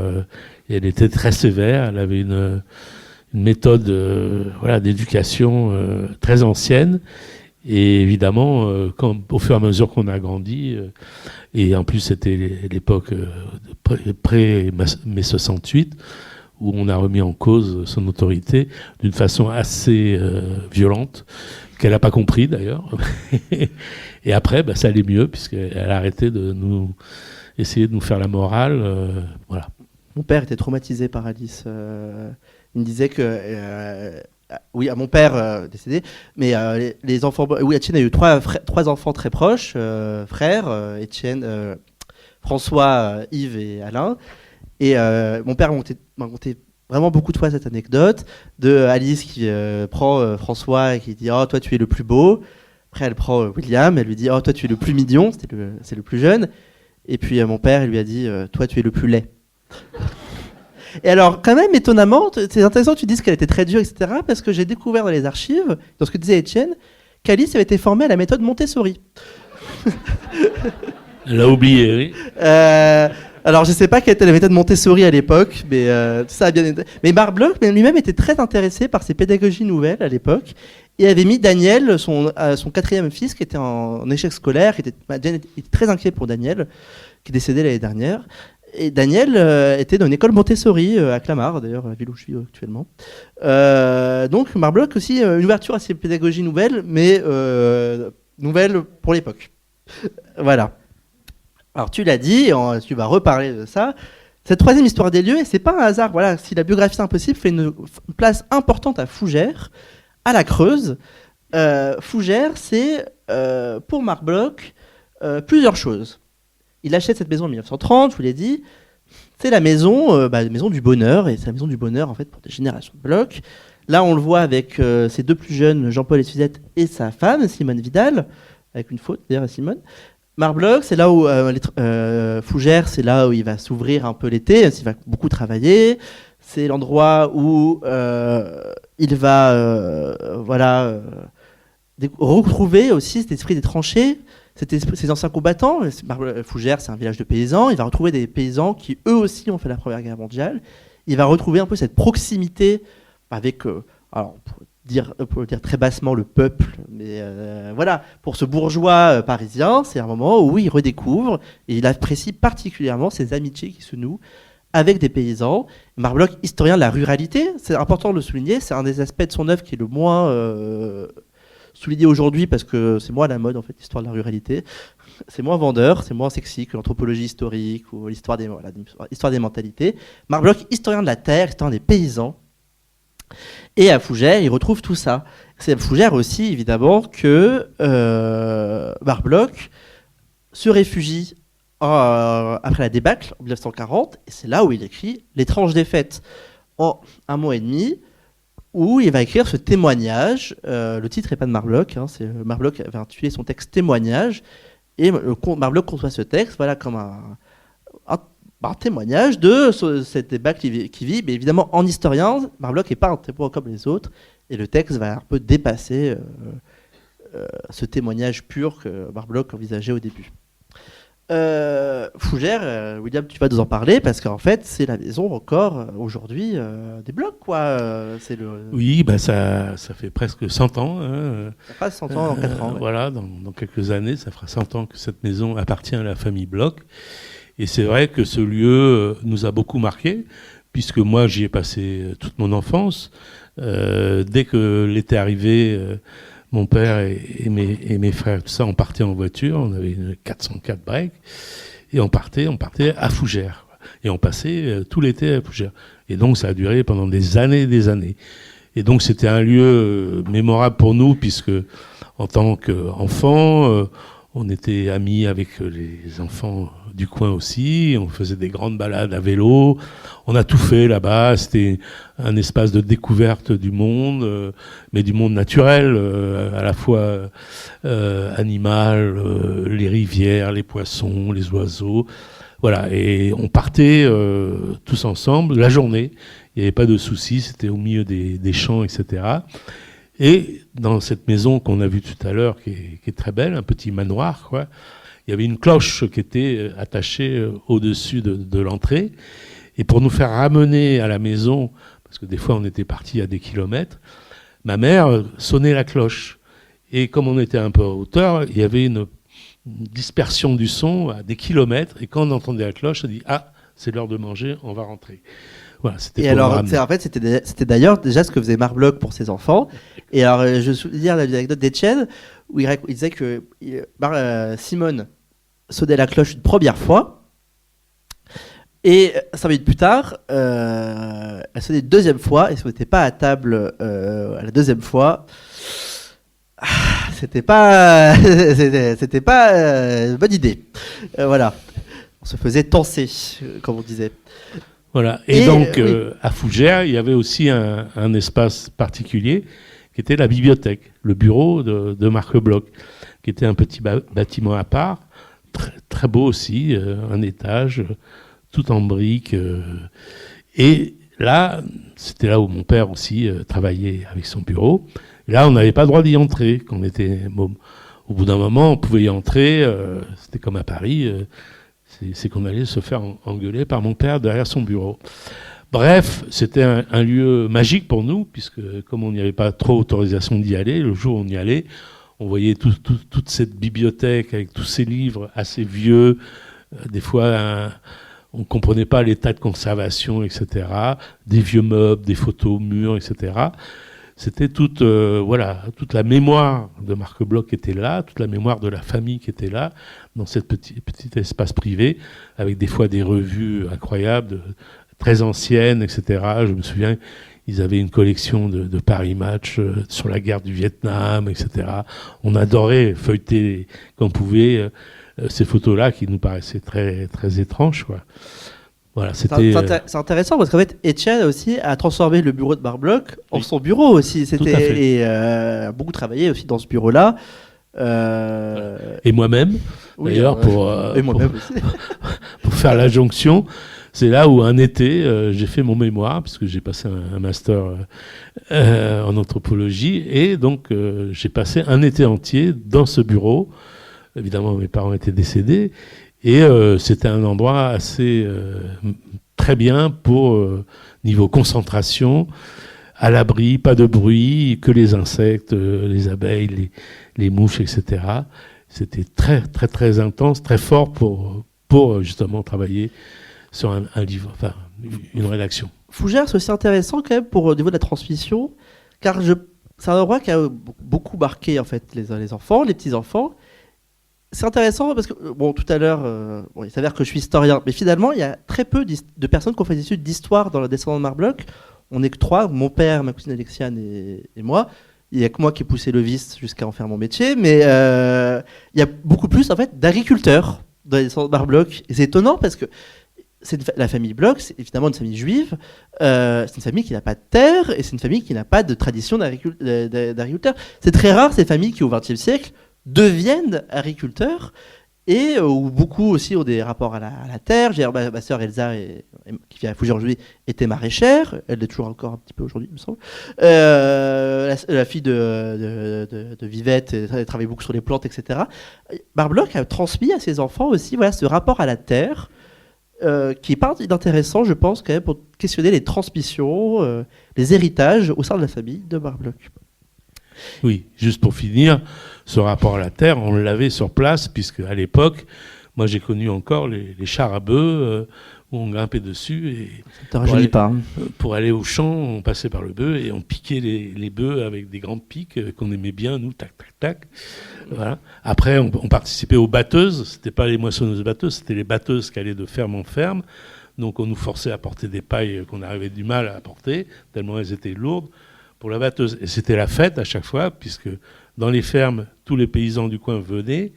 Et elle était très sévère, elle avait une méthode d'éducation très ancienne. Et évidemment, au fur et à mesure qu'on a grandi, et en plus c'était l'époque pré-mai 68, où on a remis en cause son autorité d'une façon assez violente, qu'elle n'a pas compris d'ailleurs. Et après, ça allait mieux, puisqu'elle a arrêté de essayer de nous faire la morale. Voilà. Mon père était traumatisé par Alice. Il me disait que... oui, à mon père décédé, mais les enfants... Oui, Étienne a eu trois enfants très proches, frères, Étienne, François, Yves et Alain. Et mon père m'a raconté vraiment beaucoup de fois cette anecdote de Alice qui prend François et qui dit « Oh, toi, tu es le plus beau ». Après, elle prend William, elle lui dit « Oh, toi, tu es le plus mignon », c'est le plus jeune. Et puis mon père, il lui a dit « Toi, tu es le plus laid ». Et alors, quand même, étonnamment, c'est intéressant que tu dises qu'elle était très dure, etc., parce que j'ai découvert dans les archives, dans ce que disait Étienne, qu'Alice avait été formée à la méthode Montessori. Elle a oublié, oui. Alors, je ne sais pas quelle était la méthode Montessori à l'époque, mais ça a bien été. Mais Marc-Bloch lui-même était très intéressé par ces pédagogies nouvelles à l'époque, et avait mis Daniel, son quatrième fils, qui était en échec scolaire, Daniel était très inquiet pour Daniel, qui est décédé l'année dernière. Et Daniel était dans une école Montessori à Clamart, d'ailleurs, la ville où je suis actuellement. Donc Marc-Bloch aussi, une ouverture à ces pédagogies nouvelles, mais nouvelles pour l'époque. Voilà. Alors tu l'as dit, tu vas reparler de ça. Cette troisième histoire des lieux, et c'est pas un hasard, voilà, si la biographie Impossible fait une place importante à Fougères, à la Creuse. Fougères, c'est pour Marc-Bloch plusieurs choses. Il achète cette maison en 1930, je vous l'ai dit. C'est la maison du bonheur, et c'est la maison du bonheur en fait pour des générations de Bloch. Là, on le voit avec ses deux plus jeunes, Jean-Paul et Suzette, et sa femme, Simone Vidal, avec une faute d'ailleurs à Simone. Marc-Bloch, c'est là où Fougères, c'est là où il va s'ouvrir un peu l'été, il va beaucoup travailler. C'est l'endroit où il va retrouver aussi cet esprit des tranchées. Ces anciens combattants, Fougères, c'est un village de paysans, il va retrouver des paysans qui eux aussi ont fait la Première Guerre mondiale. Il va retrouver un peu cette proximité avec, alors on peut dire très bassement le peuple, mais voilà, pour ce bourgeois parisien, c'est un moment où il redécouvre et il apprécie particulièrement ces amitiés qui se nouent avec des paysans. Marc-Bloch, historien de la ruralité, c'est important de le souligner, c'est un des aspects de son œuvre qui est le moins... souligné aujourd'hui parce que c'est moins à la mode en fait, l'histoire de la ruralité. C'est moins vendeur, c'est moins sexy que l'anthropologie historique ou l'histoire des mentalités. Marc-Bloch, historien de la terre, historien des paysans. Et à Fougères, il retrouve tout ça. C'est à Fougères aussi, évidemment, que Marc-Bloch se réfugie après la débâcle en 1940, et c'est là où il écrit L'étrange défaite en un mois et demi, où il va écrire ce témoignage. Le titre n'est pas de Marc-Bloch, c'est Marc-Bloch avait intitulé son texte Témoignage, et Marc-Bloch conçoit ce texte comme un témoignage de cette débâcle qui vit, mais évidemment en historien, Marc-Bloch n'est pas un témoin comme les autres, et le texte va un peu dépasser ce témoignage pur que Marc-Bloch envisageait au début. Fougères, William, tu vas nous en parler parce qu'en fait, c'est la maison encore aujourd'hui des Bloch, quoi. Oui, ça fait presque 100 ans. Ça fera 100 ans dans 4 ans. Ouais. Voilà, dans quelques années, ça fera 100 ans que cette maison appartient à la famille Bloch. Et c'est vrai que ce lieu nous a beaucoup marqué, puisque moi, j'y ai passé toute mon enfance. Dès que l'été arrivé, mon père et mes frères, tout ça, on partait en voiture. On avait une 404 break et on partait à Fougères. Et on passait tout l'été à Fougères. Et donc ça a duré pendant des années et des années. Et donc c'était un lieu mémorable pour nous puisque en tant qu'enfants, on était amis avec les enfants du coin aussi. On faisait des grandes balades à vélo. On a tout fait là-bas. C'était un espace de découverte du monde, mais du monde naturel, à la fois animal, les rivières, les poissons, les oiseaux. Voilà. Et on partait tous ensemble la journée. Il n'y avait pas de soucis. C'était au milieu des champs, etc. Et dans cette maison qu'on a vue tout à l'heure, qui est très belle, un petit manoir, quoi, il y avait une cloche qui était attachée au-dessus de l'entrée. Et pour nous faire ramener à la maison, parce que des fois on était partis à des kilomètres, ma mère sonnait la cloche. Et comme on était un peu à hauteur, il y avait une dispersion du son à des kilomètres. Et quand on entendait la cloche, on dit « Ah, c'est l'heure de manger, on va rentrer ». Voilà, c'était et alors, en fait, c'était d'ailleurs déjà ce que faisait Marc Bloch pour ses enfants. Et alors, je me souviens de l'anecdote d'Étienne, où il disait que Simone sonnait la cloche une première fois, et 5 minutes plus tard, elle sonnait une deuxième fois, et si on n'était pas à table à la deuxième fois, c'était pas une bonne idée. Voilà, on se faisait tenser, comme on disait. Voilà. Et donc, oui. À Fougères, il y avait aussi un espace particulier qui était la bibliothèque, le bureau de Marc Bloch, qui était un petit bâtiment à part, très, très beau aussi, un étage, tout en briques. Et là, c'était là où mon père aussi travaillait avec son bureau. Et là, on n'avait pas le droit d'y entrer. Quand on était au bout d'un moment, on pouvait y entrer. C'était comme à Paris. C'est qu'on allait se faire engueuler par mon père derrière son bureau. Bref, c'était un lieu magique pour nous, puisque comme on n'y avait pas trop autorisation d'y aller, le jour où on y allait, on voyait toute cette bibliothèque avec tous ces livres assez vieux. Des fois, on ne comprenait pas l'état de conservation, etc. Des vieux meubles, des photos, murs, etc. C'était toute la mémoire de Marc Bloch qui était là, toute la mémoire de la famille qui était là, dans cette petit espace privé, avec des fois des revues incroyables, très anciennes, etc. Je me souviens, ils avaient une collection de Paris Match sur la guerre du Vietnam, etc. On adorait feuilleter, quand on pouvait, ces photos-là qui nous paraissaient très, très étranges, quoi. Voilà, c'est intéressant parce qu'en fait, Étienne aussi a transformé le bureau de Marc Bloch en son bureau aussi. Et a beaucoup travaillé aussi dans ce bureau-là. Et moi-même, oui, d'ailleurs, pour faire la jonction, c'est là où un été, j'ai fait mon mémoire, puisque j'ai passé un master en anthropologie, et donc j'ai passé un été entier dans ce bureau. Évidemment, mes parents étaient décédés. Et c'était un endroit assez très bien pour niveau concentration, à l'abri, pas de bruit, que les insectes, les abeilles, les mouches, etc. C'était très très très intense, très fort pour justement travailler sur un livre, enfin une rédaction. Fougères, c'est aussi intéressant quand même au niveau de la transmission, car c'est un endroit qui a beaucoup marqué en fait les enfants, les petits enfants. C'est intéressant parce que, tout à l'heure, il s'avère que je suis historien, mais finalement, il y a très peu de personnes qui ont fait des études d'histoire dans le descendant de Marc Bloch. On n'est que 3, mon père, ma cousine Alexiane et moi. Il n'y a que moi qui ai poussé le vice jusqu'à en faire mon métier, mais il y a beaucoup plus, en fait, d'agriculteurs dans les descendants de Marc Bloch. Et c'est étonnant parce que la famille Bloch, c'est évidemment une famille juive, c'est une famille qui n'a pas de terre, et c'est une famille qui n'a pas de tradition d'agriculteur. C'est très rare, ces familles qui, au XXe siècle, deviennent agriculteurs et où beaucoup aussi ont des rapports à la terre. Ma sœur Elsa, qui vient à Fougères aujourd'hui, était maraîchère. Elle l'est toujours encore un petit peu aujourd'hui, il me semble. La fille de Vivette, elle travaille beaucoup sur les plantes, etc. Marc Bloch a transmis à ses enfants aussi ce rapport à la terre qui est pas intéressant, je pense, quand même, pour questionner les transmissions, les héritages au sein de la famille de Marc Bloch. Oui, juste pour finir, ce rapport à la terre, on l'avait sur place, puisque à l'époque, moi j'ai connu encore les chars à bœufs où on grimpait dessus et Ça te rajeunit pas. pour aller au champ, on passait par le bœuf et on piquait les bœufs avec des grands pics qu'on aimait bien, nous, tac, tac, tac. Voilà. Après, on participait aux batteuses. C'était pas les moissonneuses batteuses, c'était les batteuses qui allaient de ferme en ferme. Donc, on nous forçait à porter des pailles qu'on avait du mal à porter, tellement elles étaient lourdes pour la batteuse. Et c'était la fête à chaque fois, puisque dans les fermes, tous les paysans du coin venaient.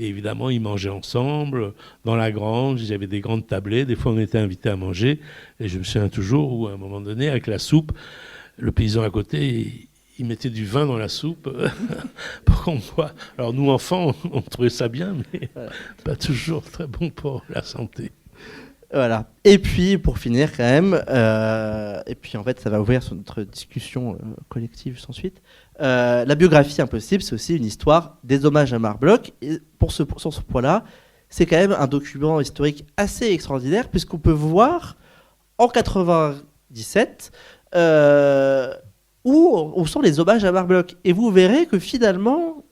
Et évidemment, ils mangeaient ensemble. Dans la grange, il y avait des grandes tablées. Des fois, on était invités à manger. Et je me souviens toujours où, à un moment donné, avec la soupe, le paysan à côté, il mettait du vin dans la soupe pour qu'on boive. Alors nous, enfants, on trouvait ça bien, mais pas toujours très bon pour la santé. Voilà. Et puis, pour finir, quand même, et puis en fait, ça va ouvrir sur notre discussion collective sans suite. La biographie impossible, c'est aussi une histoire des hommages à Marc Bloch. Et sur ce point-là, c'est quand même un document historique assez extraordinaire, puisqu'on peut voir en 97 où sont les hommages à Marc Bloch. Et vous verrez que finalement,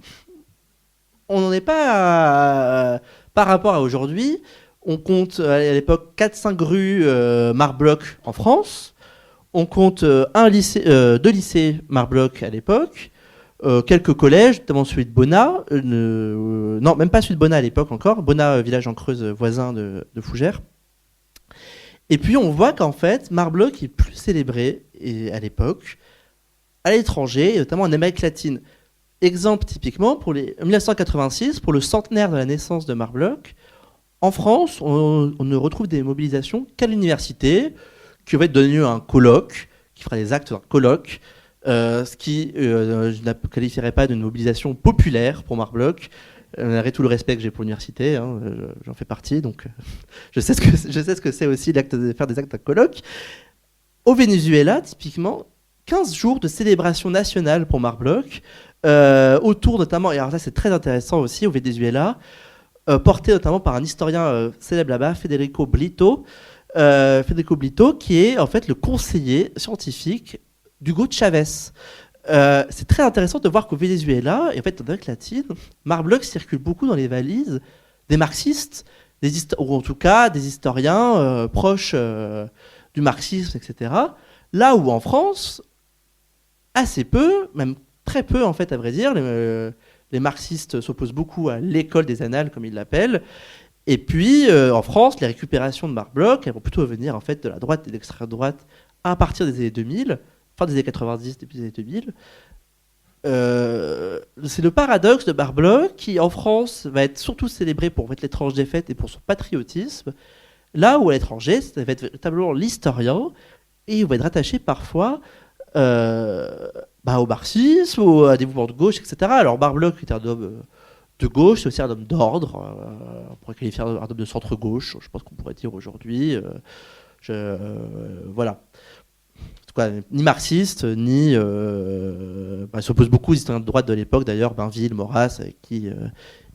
on n'en est pas par rapport à aujourd'hui. On compte à l'époque 4-5 rues Marc Bloch en France. On compte deux lycées Marc Bloch à l'époque. Quelques collèges, notamment celui de Bonnat. Non, même pas celui de Bonnat à l'époque encore. Bonnat, village en Creuse voisin de Fougères. Et puis on voit qu'en fait, Marc Bloch est plus célébré à l'époque à l'étranger, et notamment en Amérique latine. Exemple typiquement, pour 1986, pour le centenaire de la naissance de Marc Bloch, en France, on ne retrouve des mobilisations qu'à l'université, qui va être donné un colloque, qui fera des actes d'un colloque, ce qui je ne qualifierais pas d'une mobilisation populaire pour Marc Bloch. Malgré tout le respect que j'ai pour l'université, hein, j'en fais partie, donc je sais ce que c'est aussi de faire des actes d'un colloque. Au Venezuela, typiquement, 15 jours de célébration nationale pour Marc Bloch, autour notamment, et alors ça c'est très intéressant aussi au Venezuela, porté notamment par un historien célèbre là-bas, Federico Blito, qui est en fait le conseiller scientifique d'Hugo Chavez. C'est très intéressant de voir qu'au Venezuela, et en fait en Amérique latine, Marc Bloch circule beaucoup dans les valises des marxistes, ou en tout cas des historiens proches du marxisme, etc. Là où en France, assez peu, même très peu en fait à vrai dire, les marxistes s'opposent beaucoup à l'école des annales, comme ils l'appellent. Et puis, en France, les récupérations de Marc Bloch, elles vont plutôt venir en fait de la droite et de l'extrême droite à partir des années 2000, fin des années 90, début des années 2000. C'est le paradoxe de Marc Bloch qui, en France, va être surtout célébré pour l'étrange défaite et pour son patriotisme, là où à l'étranger, ça va être véritablement l'historien, et il va être attaché parfois au marxisme, ou à des mouvements de gauche, etc. Alors Marc Bloch est un homme de gauche, c'est aussi un homme d'ordre, on pourrait qualifier un homme de centre-gauche, je pense qu'on pourrait dire aujourd'hui. Voilà. En tout cas, ni marxiste, ni... il s'oppose beaucoup aux historiens de droite de l'époque, d'ailleurs, Bainville, Maurras, avec qui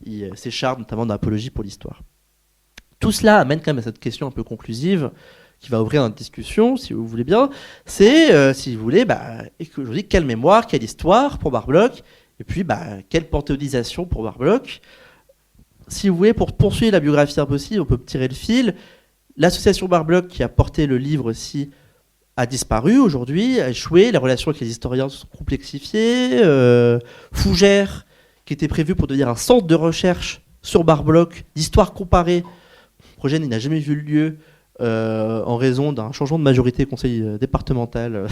il s'écharpe notamment dans l'apologie pour l'histoire. Tout cela amène quand même à cette question un peu conclusive, qui va ouvrir notre discussion, si vous voulez bien. C'est, si vous voulez, aujourd'hui, quelle mémoire, quelle histoire pour Marc Bloch, et puis quelle panthéonisation pour Marc Bloch. Si vous voulez, pour poursuivre la biographie impossible, on peut tirer le fil. L'association Marc Bloch, qui a porté le livre aussi, a disparu aujourd'hui, a échoué. Les relations avec les historiens se sont complexifiées. Fougères, qui était prévu pour devenir un centre de recherche sur Marc Bloch, d'histoire comparée, le projet n'a jamais vu lieu. En raison d'un changement de majorité au conseil départemental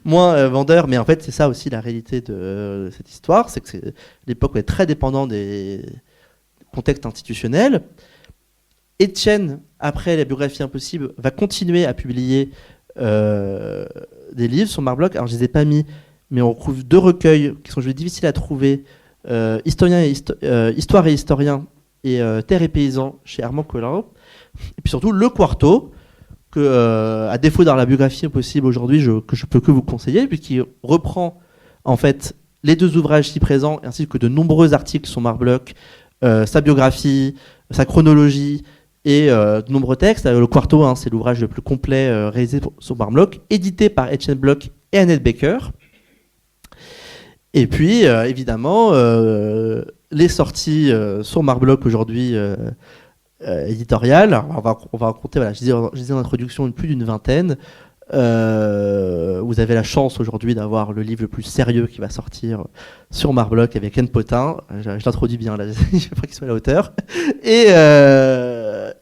moins vendeur, mais en fait c'est ça aussi la réalité de cette histoire, c'est que l'époque est très dépendant des contextes institutionnels. Étienne, après la biographie impossible, va continuer à publier des livres sur Marc Bloch. Alors je les ai pas mis, mais on trouve 2 recueils qui sont difficiles à trouver, Histoire et historien et Terre et paysans chez Armand Collin. Et puis surtout le Quarto, que à défaut dans la biographie impossible aujourd'hui, que je peux que vous conseiller, puisqu'il reprend en fait les 2 ouvrages ci présents, ainsi que de nombreux articles sur Marc Bloch, sa biographie, sa chronologie et de nombreux textes. Le Quarto, c'est l'ouvrage le plus complet réalisé sur Marc Bloch, édité par Etienne Bloch et Annette Baker. Et puis évidemment les sorties sur Marc Bloch aujourd'hui éditoriales. Alors, on va compter, voilà, je disais en introduction, plus d'une vingtaine. Vous avez la chance aujourd'hui d'avoir le livre le plus sérieux qui va sortir sur Marc-Bloch avec Yann Potin. Je l'introduis bien là, je veux pas qu'il soit à la hauteur. Et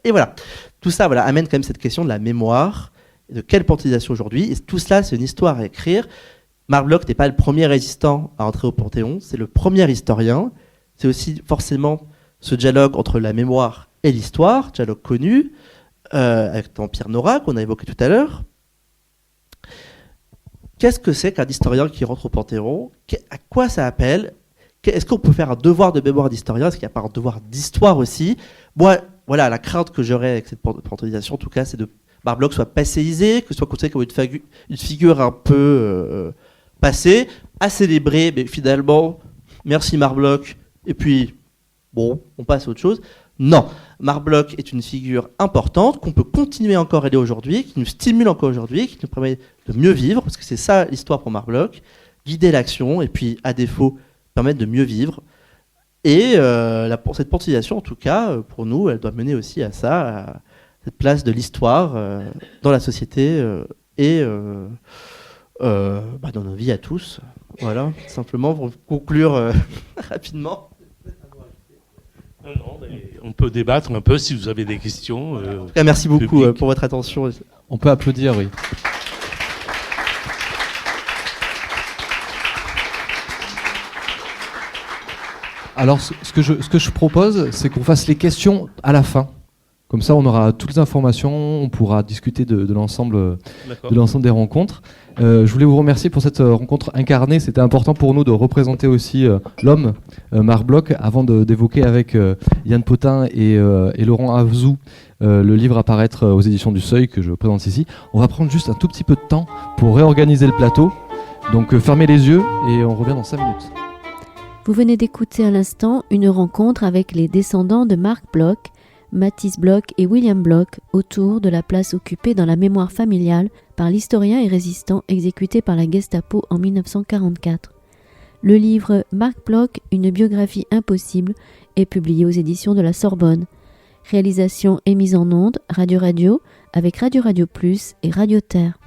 voilà, tout ça amène quand même cette question de la mémoire, de quelle panthéonisation aujourd'hui. Et tout cela, c'est une histoire à écrire. Marc-Bloch n'est pas le premier résistant à entrer au Panthéon, c'est le premier historien. C'est aussi forcément ce dialogue entre la mémoire et l'histoire, dialogue connu, avec Pierre Nora qu'on a évoqué tout à l'heure. Qu'est-ce que c'est qu'un historien qui rentre au Panthéon ? À quoi ça appelle ? Est-ce qu'on peut faire un devoir de mémoire d'historien ? Est-ce qu'il n'y a pas un devoir d'histoire aussi ? Moi, voilà, la crainte que j'aurais avec cette panthéonisation, en tout cas, c'est de Marc-Bloch soit passéisé, que soit considéré comme une figure un peu passée, à célébrer, mais finalement, merci Marc-Bloch, et puis, bon, on passe à autre chose. Non, Marc-Bloch est une figure importante qu'on peut continuer encore à aider aujourd'hui, qui nous stimule encore aujourd'hui, qui nous permet de mieux vivre, parce que c'est ça l'histoire pour Marc-Bloch, guider l'action, et puis, à défaut, permettre de mieux vivre. Et cette panthéonisation, en tout cas, pour nous, elle doit mener aussi à ça, à cette place de l'histoire dans la société et dans nos vies à tous. Voilà, simplement pour conclure rapidement. Non, mais on peut débattre un peu si vous avez des questions. En tout cas, merci beaucoup pour votre attention. On peut applaudir, oui. Alors, ce que je propose, c'est qu'on fasse les questions à la fin. Comme ça, on aura toutes les informations, on pourra discuter de l'ensemble des rencontres. Je voulais vous remercier pour cette rencontre incarnée. C'était important pour nous de représenter aussi l'homme, Marc-Bloch, avant d'évoquer avec Yann Potin et Laurent Avzou le livre à paraître aux éditions du Seuil que je présente ici. On va prendre juste un tout petit peu de temps pour réorganiser le plateau. Donc fermez les yeux et on revient dans 5 minutes. Vous venez d'écouter à l'instant une rencontre avec les descendants de Marc Bloch, Mathis Bloch et William Bloch autour de la place occupée dans la mémoire familiale par l'historien et résistant exécuté par la Gestapo en 1944. Le livre Marc Bloch, une biographie impossible est publié aux éditions de la Sorbonne. Réalisation et mise en onde Radio avec Radio Plus et Radio Terre.